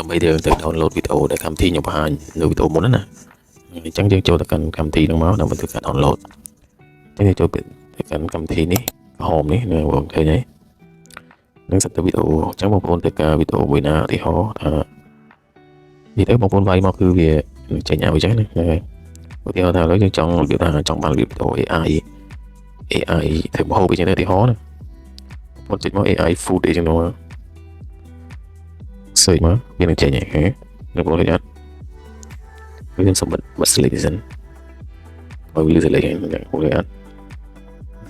ដើម្បីយើងទៅ download វីដេអូដែលកម្មវិធីខ្ញុំបង្ហាញនៅវីដេអូមុនណាអញ្ចឹងយើងចូលទៅកាន់កម្មវិធីហ្នឹងមកដើម្បីធ្វើការ download អញ្ចឹងយើងចូលទៅកាន់កម្មវិធីនេះក្រហមនេះនៅបងឃើញហើយនឹងសិតទៅវីដេអូអញ្ចឹងបងប្អូនទៅការវីដេអូមួយណាឧទាហរណ៍ថានិយាយទៅបងប្អូនវាយមកគឺវាចេញឲ្យអញ្ចឹងណាហើយឧទាហរណ៍ថាឥឡូវយើងចង់បានវីដេអូ AI ធ្វើម្ហូបអញ្ចឹងទៅឧទាហរណ៍ណាបងចេញមក AI food អីចឹងមកsearchមកវានឹងចេញហើយបងប្អូនឃើញអត់វានឹងសម្បត្តិបាត់ select សិនបើវា select ហ្នឹងបងប្អូនឃើញអត់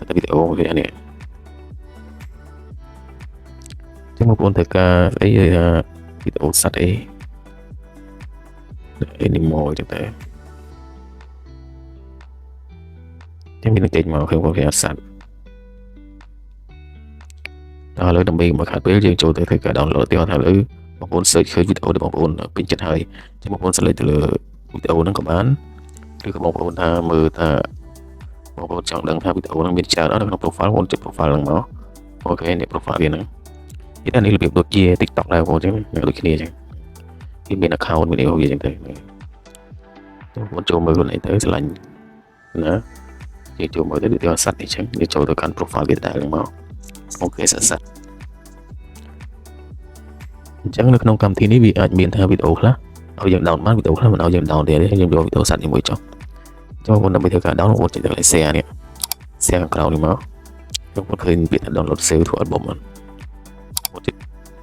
តែវីដេអូឃើញអត់នេះចឹងបងប្អូនត្រូវការអីថាវីដេអូសត្វអី animal ចឹងតែចឹងវានឹងចេញមកឃើញបងប្អូនឃើញអត់សត្វដល់ឥឡូវដើម្បីមកខាត់ពេលយើងចូលទៅធ្វើការ download ទៀតថាឥឡូវបងប្អូន search ឃើញវីដេអូដែលបងប្អូនពេញចិត្តហើយចឹងបងប្អូន select ទៅលើវីដេអូហ្នឹងក៏បានឬក៏បងប្អូនថាមើលថាបងប្អូនចង់ដឹងថាវីដេអូហ្នឹងមានច្រើនអត់នៅក្នុង profile បងប្អូនចុច profile ហ្នឹងមកអូខេនេះ profile វាហ្នឹងនិយាយថានេះរបៀបដូចជា TikTok ដែរបងប្អូនចឹងដូចគ្នាចឹងវាមាន account មានអីវាចឹងទៅបងប្អូនចូលមើលខ្លួនឯងទៅឆ្លាញ់ណាយើងចូលមើលទៅដូចសត្វនេះចឹងយើងចូលទៅកាន់ profile វាដែរហ្នឹងមកអូខេសត្វអញ្ចឹងនៅក្នុងកម្មវិធីនេះវាអាចមានថាវីដេអូខ្លះឲ្យយើង down បានវីដេអូខ្លះមិនឲ្យយើង down ទេយើងយកវីដេអូសត្វនេះមួយចុះចូលបងប្អូនដើម្បីធ្វើការ down បងប្អូនចុចទៅកន្លែង share នេះ share ខាងក្រោមនេះមកបងប្អូនឃើញពាក្យថា download save to album ហ្នឹងបងចុច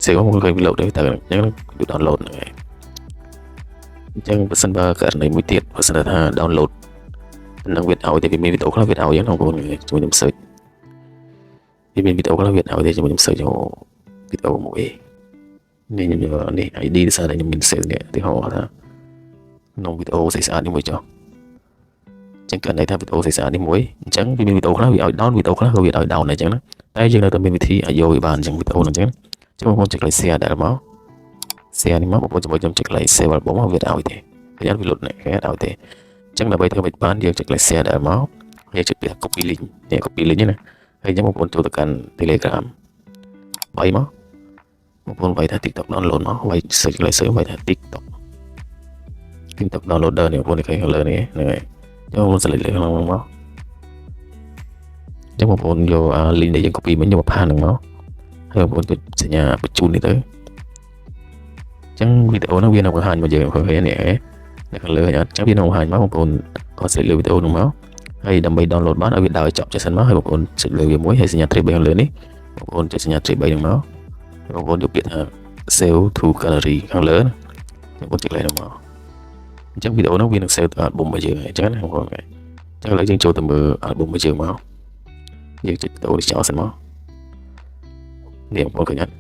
save មកឃើញវាលោតទៅអញ្ចឹងវា download ហ្នឹងហើយអញ្ចឹងបើសិនបើករណីមួយទៀតបើសិនថា download នឹងវាឲ្យតែវាមានវីដេអូខ្លះវាឲ្យអញ្ចឹងបងប្អូនជួយខ្ញុំ search វាមានវីដេអូខ្លះវាឲ្យតែជួយខ្ញុំ search យកវីដេអូមួយនេះខ្ញុំយកនេះ ID ដោយសារតែខ្ញុំមាន save នេះទីហោថាក្នុងវីដេអូស្អាតៗនេះមួយចុះចឹងករណីថាវីដេអូស្អាតៗនេះមួយអញ្ចឹងវាមានវីដេអូខ្លះវាឲ្យ down វីដេអូខ្លះក៏វាឲ្យ down ដែរអញ្ចឹងណាតែយើងនៅតែមានវិធីឲ្យយកវាបានអញ្ចឹងវីដេអូហ្នឹងអញ្ចឹងបងប្អូនចុចកន្លែង share ដែរមក share នេះមកបងប្អូនជាមួយខ្ញុំចុចកន្លែង save album មកវាឲ្យទេឃើញអត់វាលុតនេះគេឲ្យទេអញ្ចឹងដើម្បីធ្វើមិនបានយើងចុចកន្លែង share ដែរមកហើយចុចពាក្យ copy link នេះ copy link ណាហើយអញ្ចឹងបងប្អូនចូលទៅកាន់ Telegram បាយមកបងប្អូនបាយថា TikTok download មកបាយ search កន្លែង search បាយថា TikTok downloader នេះបងប្អូនឃើញខាងលើនេះហ្នឹងហើយអញ្ចឹងបងប្អូន select លើខាងមកអញ្ចឹងបងប្អូនយក link ដែលយើង copy មិញយកមកផាសហ្នឹងមកហើយបងប្អូនចុចសញ្ញាបញ្ជូននេះទៅអញ្ចឹងវីដេអូហ្នឹងវានឹងបង្ហាញមកយើងឃើញនេះនៅខាងលើអញ្ចឹងវានឹងបង្ហាញមកបងប្អូនក៏ select លើវីដេអូហ្នឹងមកហើយដើម្បី download បានឲ្យវាដើរចប់ចេះសិនមកហើយបងប្អូនចុចលើវាមួយហើយសញ្ញា trace 3ខាងលើនេះបងប្អូនចុចសញ្ញា trace 3ហ្នឹងមកបងប្អូនយកពាក្យថា save to gallery ខាងលើបងប្អូនចុចលើហ្នឹងមកអញ្ចឹងវីដេអូហ្នឹងវានឹង save ទៅ album របស់យើងអញ្ចឹងណាបងប្អូនអញ្ចឹងឥឡូវយើងចូលទៅមើល album របស់យើងមកយើងចុចវីដេអូនេះចោលសិនមកនេះបងប្អូនឃើញអត់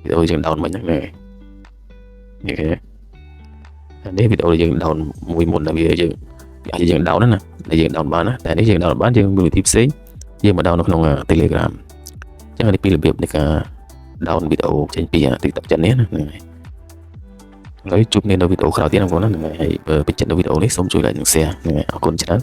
វីដេអូយើង down មិញហ្នឹងនេះឃើញនេះវីដេអូយើង down មួយមុនដែលវាយើងអាចយើង down ណាដែលយើង down បានណាតែនេះយើង down បានយើងមានវិធីផ្សេងយើងមក down នៅក្នុង Telegram អញ្ចឹងនេះពីរបៀបនៃការ down វីដេអូចេញពី TikTok ចិននេះណាហ្នឹងហើយហើយជួបគ្នានៅវីដេអូក្រោយទៀតបងប្អូនណាហ្នឹងហើយបើពេញចិត្តនៅវីដេអូនេះសូមជួយ like និង share ហ្នឹងហើយអរគុណច្រើន